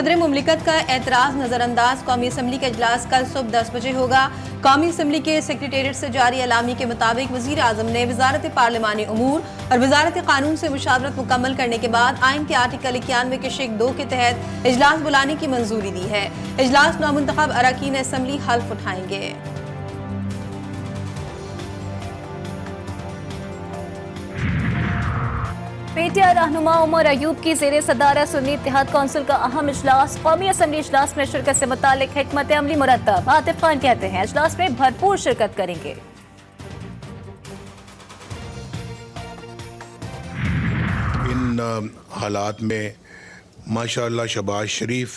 सदर मुमलिकत का एतराज़ नज़रअंदाज। कौमी असम्बली का इजलास कल सुबह 10 बजे होगा। कौमी असम्बली के सेक्रेटेरिएट से जारी एलामी के मुताबिक वज़ीर आज़म ने वज़ारत पार्लिमानी उमूर और वज़ारत कानून से मुशावरत मुकम्मल करने के बाद आइन के आर्टिकल 91 के शेख 2 के तहत इजलास बुलाने की मंजूरी दी है। इजलास नामुंतखब अरकान असम्बली हल्फ उठाएंगे। पीटीआई रहनुमा उमर अयूब की ज़ेरे सदारत सुन्नी इत्तेहाद कौंसिल का अहम इजलास। कौमी असम्बली इजलास में शिरकत से मुतालिक हिकमत अमली मुरतब। आतिफ खान कहते हैं इजलास में भरपूर शिरकत करेंगे। इन हालात में माशाअल्लाह शहबाज शरीफ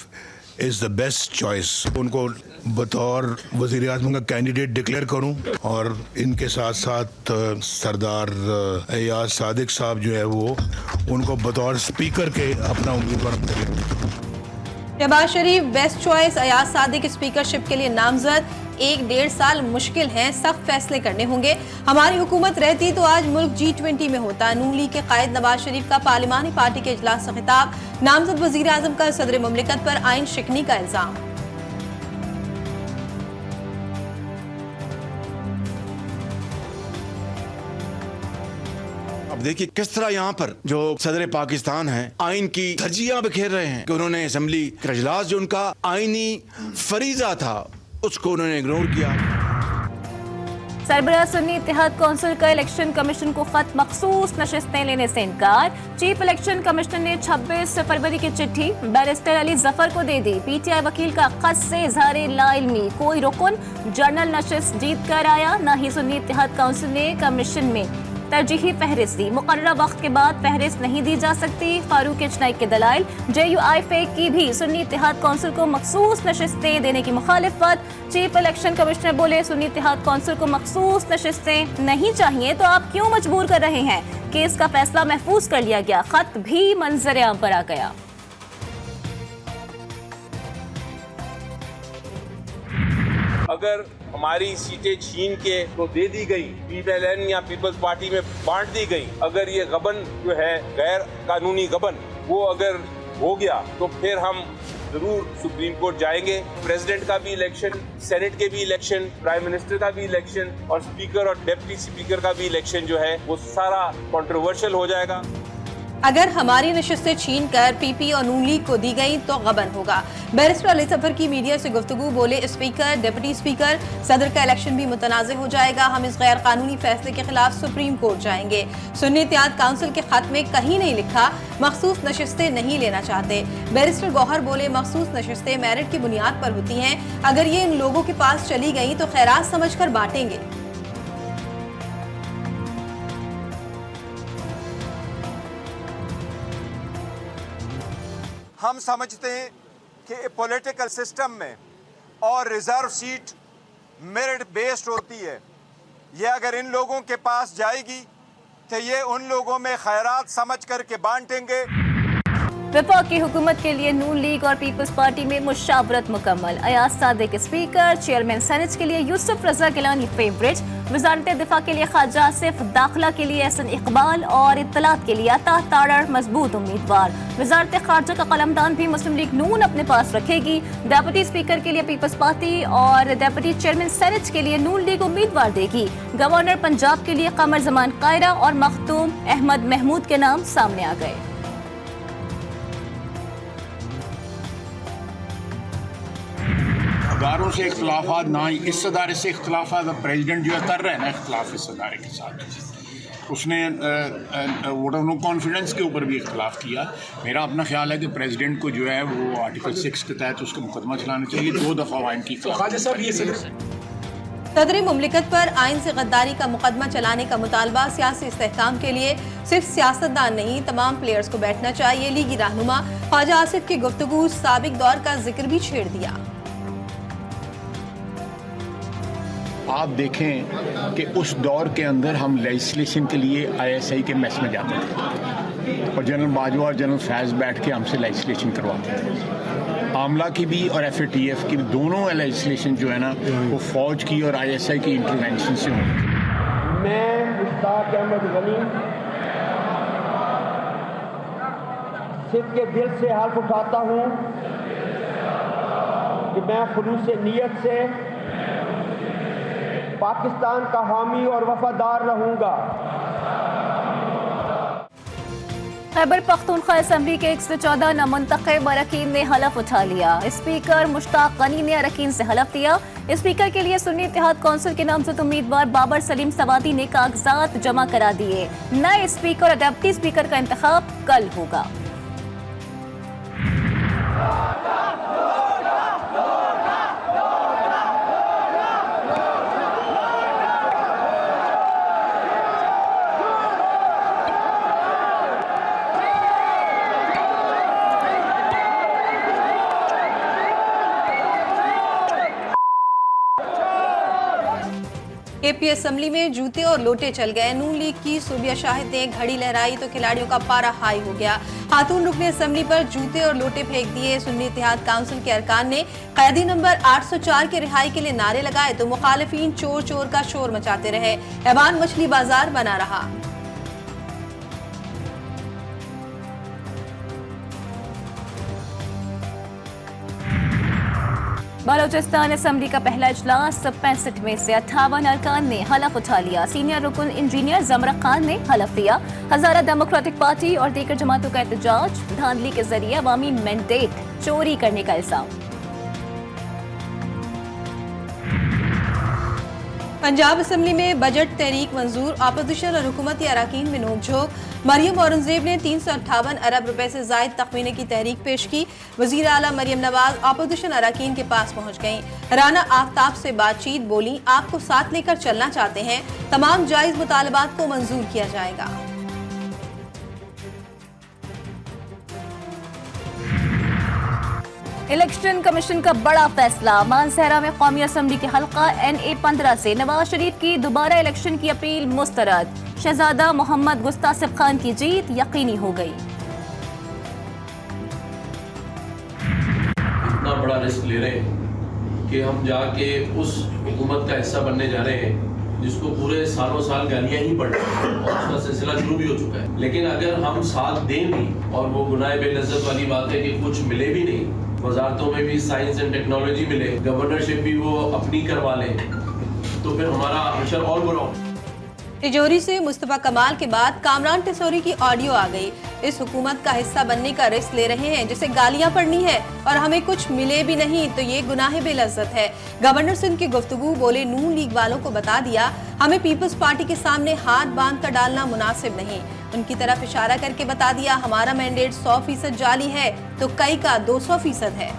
इज़ द बेस्ट चॉइस। उनको बतौर वज़ीर आज़म का कैंडिडेट डिक्लेयर करूं और इनके साथ साथ सरदार एयाज सादिक साहब जो है वो उनको बतौर स्पीकर के अपना उम्मीदवार करें। शहबाज शरीफ best choice. Ayaz Sadiq speakership के लिए नामजद। 1-1.5 साल मुश्किल हैं, सख्त फैसले करने होंगे। हमारी हुकूमत रहती तो आज मुल्क G20 में होता। नून लीग के कायद नवाज शरीफ का पार्लिमानी पार्टी के इजलास से खिताब। नामजद वज़ीर आज़म का सदर मुमलिकत पर आइन शिकनी का इल्जाम। अब देखिए किस तरह यहाँ पर जो सदर पाकिस्तान है आइन की धज्जियां बिखेर रहे हैं कि उन्होंने असम्बली का इजलास जो उनका आइनी फरीजा था उसको उन्होंने इग्नोर किया। सरबराह सुन्नी इत्तेहाद कौंसिल का इलेक्शन कमीशन को खत मखसूस नशिस्तें लेने से इनकार। चीफ इलेक्शन कमिश्नर ने 26 फरवरी की चिट्ठी बैरिस्टर अली जफर को दे दी। पीटीआई वकील का खत से इजहार लाइल्मी। कोई रुकन जनरल नशिस्त जीत कर आया। न ही सुन्नी इत्तेहाद काउंसिल ने कमीशन में तरजीही फहरिस्त दी। मुकर्ररा वक्त के बाद फहरिस्त नहीं दी जा सकती। फारूक इजनाई के दलाइल। JUI की भी सुन्नी इत्तेहाद कौंसिल को मखसूस नशिस्तें देने की मुखालिफत। चीफ इलेक्शन कमिश्नर बोले सुन्नी इत्तेहाद कौंसिल को मखसूस नशिस्तें नहीं चाहिए तो आप क्यों मजबूर कर रहे हैं। केस का फैसला महफूज कर लिया गया। खत भी मंजर आम पर आ गया। अगर हमारी सीटें छीन के तो दे दी गई, PLN या पीपल्स पार्टी में बांट दी गई, अगर ये गबन जो है गैर कानूनी गबन वो अगर हो गया तो फिर हम जरूर सुप्रीम कोर्ट जाएंगे। प्रेसिडेंट का भी इलेक्शन, सेनेट के भी इलेक्शन, प्राइम मिनिस्टर का भी इलेक्शन और स्पीकर और डिप्टी स्पीकर का भी इलेक्शन जो है वो सारा कंट्रोवर्शियल हो जाएगा। अगर हमारी नशिस्तें छीन कर PP और नून लीग को दी गई तो गबन होगा। बैरिस्टर अली जफर की मीडिया से गुफ्तगू। बोले स्पीकर, डिप्टी स्पीकर, सदर का इलेक्शन भी मुतनाज़ हो जाएगा। हम इस गैर कानूनी फैसले के खिलाफ सुप्रीम कोर्ट जाएंगे। सुन्नी इत्तेहाद काउंसिल के खत में कहीं नहीं लिखा मखसूस नशिस्तें नहीं लेना चाहते। बैरिस्टर गौहर बोले मखसूस नशिस्तें मेरिट की बुनियाद पर होती हैं। अगर ये इन लोगों के पास चली गई तो खैरात समझकर बांटेंगे। हम समझते हैं कि पॉलिटिकल सिस्टम में और रिजर्व सीट मेरिट बेस्ड होती है। ये अगर इन लोगों के पास जाएगी तो ये उन लोगों में खैरात समझ करके बांटेंगे। वफाकी हुकूमत के लिए नून लीग और पीपल्स पार्टी में मुशावरत मुकम्मल। Ayaz Sadiq speaker. Chairman senate के लिए यूसुफ रजा गिलानी फेवरेट। वजारत दिफा के लिए ख्वाजा आसिफ। दाखिला के लिए एहसन इकबाल और इत्तलात के लिए अता तारड़ मजबूत उम्मीदवार। वजारत खारजा का कलमदान भी मुस्लिम लीग नून अपने पास रखेगी। डेप्यूटी स्पीकर के लिए पीपल्स पार्टी और डेप्यूटी चेयरमैन सेनेट के लिए नून लीग उम्मीदवार देगी। गवर्नर पंजाब के लिए कमर जमान कायरा और मखदूम अहमद महमूद के नाम सामने आ गए। अदारों से इख्तलाफात ना ही इस अदारे से इख्तलाफात प्रेसिडेंट जो है कर रहे हैं ना इख्तलाफ इस अदारे के साथ। उसने वोट ऑफ नो कॉन्फिडेंस के ऊपर भी इख्तलाफ किया। मेरा अपना ख्याल है कि प्रेसिडेंट को जो है वो आर्टिकल 6 के तहत उसका मुकदमा चलाना चाहिए। 2 दफ़ा आइन की सदर मुमलिकत पर आइन से गद्दारी का मुकदमा चलाने का मुतालबा। सियासी इस्तेहकाम के लिए सिर्फ सियासतदान नहीं तमाम प्लेयर्स को बैठना चाहिए। लीगी रहनुमा ख्वाजा आसिफ की गुफ्तगू साबिक दौर का जिक्र भी छेड़ दिया। आप देखें कि उस दौर के अंदर हम लेजिस्लेशन के लिए ISI के मैस में जाते थे और जनरल बाजवा और जनरल फैज़ बैठ के हमसे लेजिस्लेशन करवाते थे। आमला की भी और FATF की भी दोनों लेजिस्लेशन जो है ना वो फौज की और ISI की इंटरवेंशन से होंगे। मैं मुश्ताक अहमद गनी सिद्ध के दिल से हल्फ उठाता हूँ कि मैं खुलूस नीयत से पाकिस्तान का हामी और वफादार रहूँगा। खैबर पख्तूनख्वा असम्बली के 114 नामुंतखब अरकान ने हलफ उठा लिया। स्पीकर मुश्ताक गनी ने अरकान से हलफ लिया। स्पीकर के लिए सुन्नी इत्तेहाद कौंसिल के नामजद उम्मीदवार बाबर सलीम सवादी ने कागजात जमा करा दिए। नए स्पीकर और डिप्टी स्पीकर का इंतखाब कल होगा। केपी असेंबली में जूते और लोटे चल गए। नून लीग की सूबिया शाहिद ने घड़ी लहराई तो खिलाड़ियों का पारा हाई हो गया। खातून रुकने असेंबली पर जूते और लोटे फेंक दिए। सुन्नी इत्तेहाद काउंसिल के अरकान ने कैदी नंबर 804 के रिहाई के लिए नारे लगाए तो मुखालिफिन चोर चोर का शोर मचाते रहे। हैवान मछली बाजार बना रहा। बलोचिस्तान असेंबली का पहला इजलास 65 में से 58 अरकान ने हलफ उठा लिया। सीनियर रुकन इंजीनियर जमरा खान ने हलफ लिया। हजारा डेमोक्रेटिक पार्टी और दीगर जमातों का एहतजाज, धांधली के जरिए अवामी मैंडेट चोरी करने का इल्जाम। पंजाब असेंबली में बजट तहरीक मंजूर। अपोजिशन और हुकूमती अरकान में नोकझोंक। मरियम औरंगजेब ने 358 अरब रुपए से जायद तखमीने की तहरीक पेश की। वजीर आला मरियम नवाज अपोजिशन अरकान के पास पहुंच गईं। राना आफ्ताब से बातचीत, बोली आपको साथ लेकर चलना चाहते हैं, तमाम जायज मुतालबात को मंजूर किया जाएगा। इलेक्शन कमीशन का बड़ा फैसला। मानसहरा में कौमी असेंबली के हल्का NA-15 से नवाज शरीफ की दोबारा इलेक्शन की अपील मुस्तरद। शहजादा मोहम्मद गुस्तासिफ खान की जीत यकीनी हो गई। इतना बड़ा रिस्क ले रहे हैं कि हम जाके उस हुकूमत का हिस्सा बनने जा रहे हैं जिसको पूरे सालों साल गालियां ही पड़ रही हैं और उसका सिलसिला शुरू भी हो चुका है। लेकिन अगर हम साथ दें भी और वो गुनाह बेलज्जत वाली बात है कि कुछ मिले भी नहीं, वजारतों में भी साइंस एंड टेक्नोलॉजी मिले, गवर्नरशिप भी वो अपनी करवा लें, तो फिर हमारा हशर और बुरा। तिजोरी से मुस्तफा कमाल के बाद कामरान टिसोरी की ऑडियो आ गई। इस हुकूमत का हिस्सा बनने का रिस्क ले रहे हैं जिसे गालियां पड़नी है और हमें कुछ मिले भी नहीं तो ये गुनाह बेलज्जत है। गवर्नर सिंध की गुफ्तगू, बोले नून लीग वालों को बता दिया हमें पीपल्स पार्टी के सामने हाथ बांध कर डालना मुनासिब नहीं। उनकी तरफ इशारा करके बता दिया हमारा मैंडेट 100% जाली है तो कई का 200% है।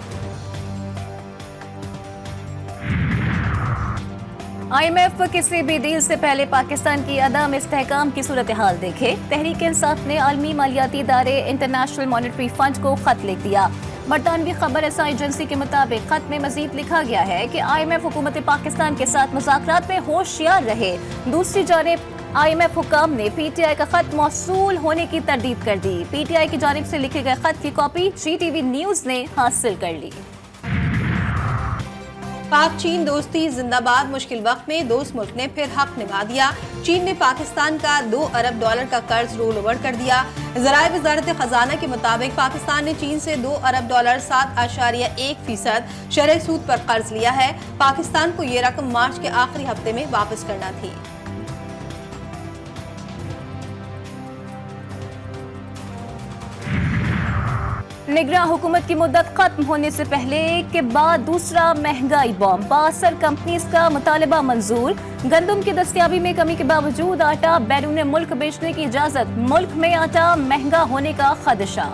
IMF किसी भी डील से पहले पाकिस्तान की अदम इस्तेहकाम की सूरत हाल देखे। तहरीक इंसाफ ने आलमी मालियाती इदारे इंटरनेशनल मॉनेटरी फंड को खत लिख दिया। बरतानवी खबर रसाई एजेंसी के मुताबिक खत में मजीद लिखा गया है कि IMF हुकूमत पाकिस्तान के साथ मुज़ाकरात में होशियार रहे। दूसरी जानिब IMF हुकाम ने PTI का खत मौसूल होने की तरदीद कर दी। PTI की जानिब से लिखे गए खत की कॉपी GTV न्यूज ने हासिल कर ली। पाक चीन दोस्ती जिंदाबाद। मुश्किल वक्त में दोस्त मुल्क ने फिर हक निभा दिया। चीन ने पाकिस्तान का $2 अरब का कर्ज रोल ओवर कर दिया। ज़राए वज़ारत खजाना के मुताबिक पाकिस्तान ने चीन से $2 अरब 7.1% शरह सूद पर कर्ज लिया है। पाकिस्तान को ये रकम मार्च के आखिरी हफ्ते में वापस करना थी। निगरां हुकूमत की मुद्दत खत्म होने से पहले के बाद दूसरा महंगाई बॉम्ब। 62 कंपनीज का मुतालबा मंजूर। गंदम की दस्तयाबी में कमी के बावजूद आटा बैरून मुल्क बेचने की इजाजत। मुल्क में आटा महंगा होने का खदशा।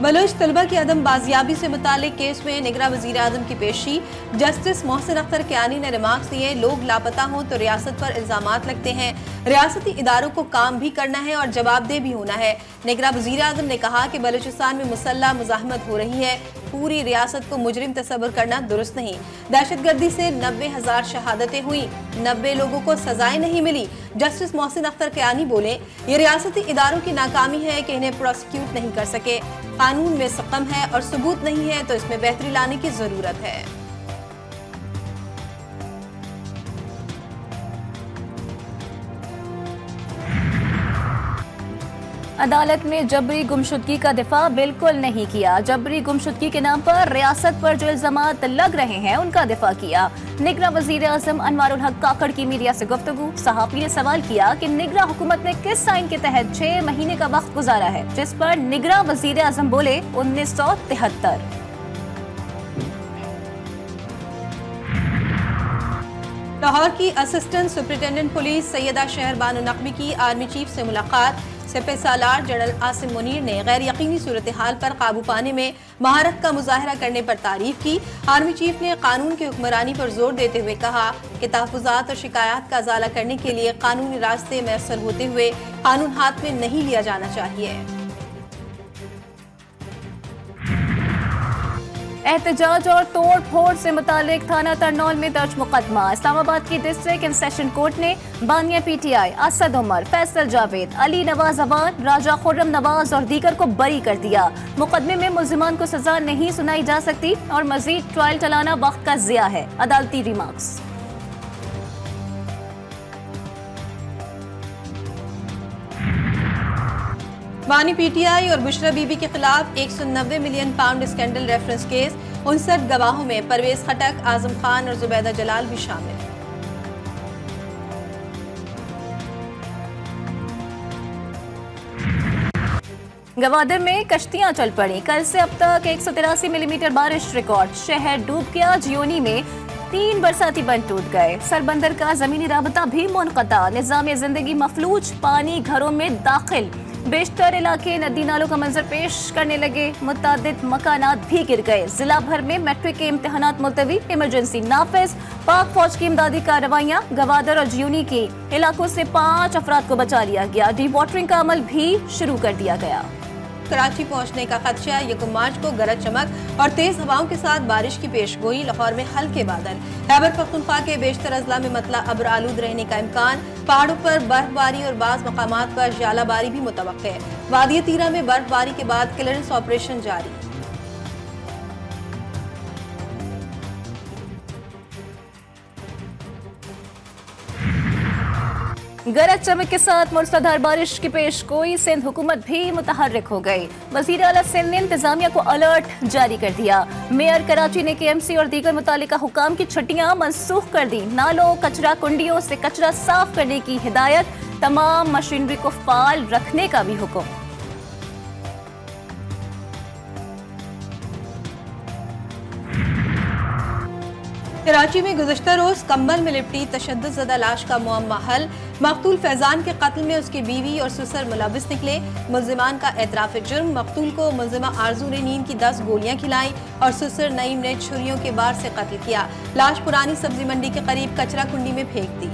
बलोच तलबा की अदम बाजियाबी से मुतालिक केस में निगरां वजीर आजम की पेशी। जस्टिस मोहसिन अख्तर कियानी ने रिमार्क्स दिए लोग लापता हों तो रियासत पर इल्जामात लगते हैं। रियासती इदारों को काम भी करना है और जवाबदेह भी होना है। निगरां वजीर आजम ने कहा कि बलूचिस्तान में मुसल्लह मुजाहमत हो रही है। पूरी रियासत को मुजरिम तस्वर करना दुरुस्त नहीं। दहशतगर्दी से 90,000 शहादतें हुई, 90 लोगों को सजाएं नहीं मिली। जस्टिस मोहसिन अख्तर कियानी बोले ये रियासती इदारों की नाकामी है कि इन्हें प्रोसिक्यूट नहीं कर सके। कानून में सकम है और सबूत नहीं है तो इसमें बेहतरी लाने की जरूरत है। अदालत में जबरी गुमशुदगी का दिफा बिल्कुल नहीं किया। जबरी गुमशुदगी के नाम पर रियासत पर जो इल्जामात लग रहे हैं उनका दिफा किया। निगरां वजीर आजम अनवारुल हक काकड़ की मीडिया से गुफ्तगू। सहाफी ने सवाल किया कि निगरां हुकूमत ने किस आइन के तहत 6 महीने का वक्त गुजारा है, जिस पर निगरां वजीर आजम बोले 1973। लाहौर की असिस्टेंट सुपरिटेंडेंट पुलिस सैयदा शहर बानो नकवी की आर्मी चीफ से मुलाकात। सिपह सालार जनरल आसिम मुनीर ने गैर यकीनी सूरत हाल पर काबू पाने में महारत का मुजाहरा करने पर तारीफ की। आर्मी चीफ ने कानून की हुक्मरानी पर जोर देते हुए कहा कि तहफ़्फ़ुज़ात और शिकायत का अज़ाला करने के लिए कानूनी रास्ते मैसर होते हुए कानून हाथ में नहीं लिया जाना चाहिए। एहतजाज और तोड़ फोड़ से मुतालिक थाना तरनौल में दर्ज मुकदमा। इस्लामाबाद की डिस्ट्रिक्ट एंड सेशन कोर्ट ने बानिया पीटीआई, असद उमर, फैसल जावेद, अली नवाज अवान, राजा खुर्रम नवाज और दीगर को बरी कर दिया। मुकदमे में मुल्जिमान को सजा नहीं सुनाई जा सकती और मजीद ट्रायल चलाना वक्त का ज़िया है। अदालती रिमार्क्स। बानी पीटीआई और बुशरा बीबी के खिलाफ 190 million pound scandal reference case. 59 गवाहों में परवेज खटक, आजम खान और जुबैदा जलाल भी शामिल। गवादर में कश्तियां चल पड़ी। कल से अब तक 183 मिलीमीटर बारिश रिकॉर्ड। शहर डूब गया। जियोनी में 3 बरसाती बंद टूट गए। सरबंदर का जमीनी राबता भी मुनक़ता। निज़ाम जिंदगी मफलूज। पानी घरों में दाखिल। बेशतर इलाके नदी नालों का मंजर पेश करने लगे। मुतादिद मकानात भी गिर गए। जिला भर में मैट्रिक के इम्तिहानात मुलतवी। इमरजेंसी नाफिज। पाक फौज की इमदादी कार्रवाइयाँ। गवादर और जियोनी के इलाकों से 5 अफराद को बचा लिया गया। डी वाटरिंग का अमल भी शुरू कर दिया गया। कराची पहुंचने का खदशा। 1 मार्च को गरज चमक और तेज हवाओं के साथ बारिश की पेशगोई। लाहौर में हल्के बादल। खैबर पख्तूनख्वा के बेशतर अजला में मतला अब्र आलूद रहने का इम्कान। पहाड़ों पर बर्फबारी और बाज़ मकामात पर जालाबारी भी मुतवक्के है। वादी तीरा में बर्फबारी के बाद क्लियरेंस ऑपरेशन जारी। गरज चमक के साथ मूसलाधार बारिश की पेशगोई। सिंध हुकूमत भी मुतहर्रिक हो गई। वज़ीर आला सिंध ने इंतजामिया को अलर्ट जारी कर दिया। मेयर कराची ने KMC और दीगर मुतालिका हुकाम की छुट्टियां मनसूख कर दी। नालों, कचरा कुंडियों से कचरा साफ करने की हिदायत। तमाम मशीनरी को फाल रखने का भी हुक्म। कराची में गुज़श्ता रोज कंबल में लिपटी तशद्दुद लाश का मुअम्मा हल। मकतूल फैजान के कत्ल में उसकी बीवी और सुसर मुलविस निकले। मुल्जिमान का एतराफ़ जुर्म। मकतूल को मुल्जिमा आरजू ने नींद की 10 गोलियां खिलाई और सुसर नईम ने छुरियों के बार से कत्ल किया। लाश पुरानी सब्जी मंडी के करीब कचरा कुंडी में फेंक दी।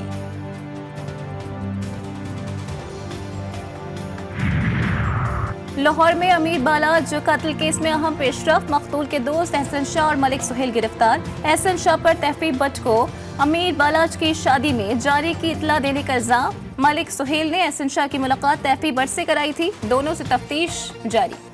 लाहौर में अमीर बालाज कत्ल केस में अहम पेशरफ। मकतूल के दोस्त एहसन शाह और मलिक सुहेल गिरफ्तार। एहसन शाह पर तहफीब भट्ट को अमीर बालाज की शादी में जारी की इतला देने का इल्जाम। मलिक सुहेल ने एहसन शाह की मुलाकात तहफीब भट्ट से कराई थी। दोनों से तफ्तीश जारी।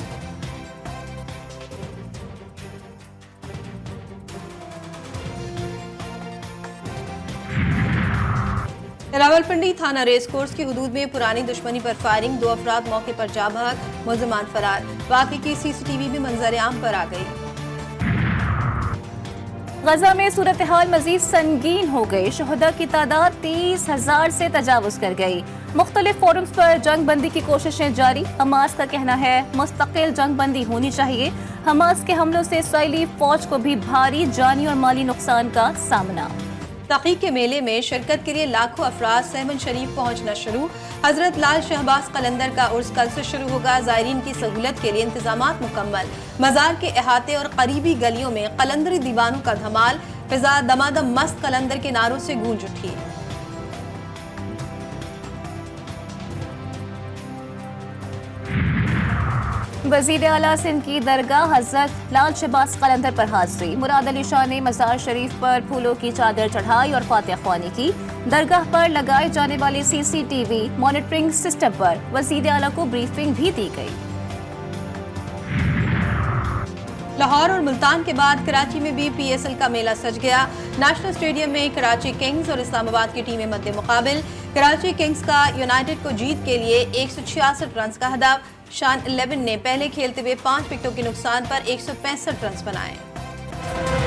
रावलपिंडी थाना रेस कोर्स की हुदूद में पुरानी दुश्मनी पर फायरिंग। 2 अफराद मौके पर जा भाग। मुल्जिमान फरार। वाक़े की CCTV भी मंजर आम पर आ गई। गजा में सूरत हाल मजीद संगीन हो गई। शहदा की तादाद 30,000 से तजावुज कर गई। मुख्तलिफ फोरम्स पर जंग बंदी की कोशिशें जारी। हमास का कहना है मुस्तकिल जंग बंदी होनी चाहिए। हमास के हमलों से इसराइली फौज को भी भारी जानी और माली नुकसान का सामना। तकीक के मेले में शिरकत के लिए लाखों अफराद सहमन शरीफ पहुंचना शुरू। हजरत लाल शहबाज कलंदर का उर्स कल से शुरू होगा। ज़ायरीन की सहूलत के लिए इंतजामात मुकम्मल। मज़ार के अहाते और करीबी गलियों में कलंदरी दीवानों का धमाल। फिजा दमादम मस्त कलंदर के नारों से गूंज उठी। वज़ीर आला सिंध की दरगाह हजरत लाल शहबाज कलंदर पर हाजिरी। मुराद अली शाह ने मज़ार शरीफ पर फूलों की चादर चढ़ाई और फातिहा ख्वानी की। दरगाह पर लगाए जाने वाले CCTV मॉनिटरिंग सिस्टम पर वज़ीर आला को ब्रीफिंग भी दी गई। लाहौर और मुल्तान के बाद कराची में भी PSL का मेला सज गया। नेशनल स्टेडियम में कराची किंग्स और इस्लामाबाद की टीमें मद्दे मुकाबिल। कराची किंग्स का यूनाइटेड को जीत के लिए 166 रन का हदफ। शान 11 ने पहले खेलते हुए 5 विकेटों के नुकसान पर 165 रन बनाए।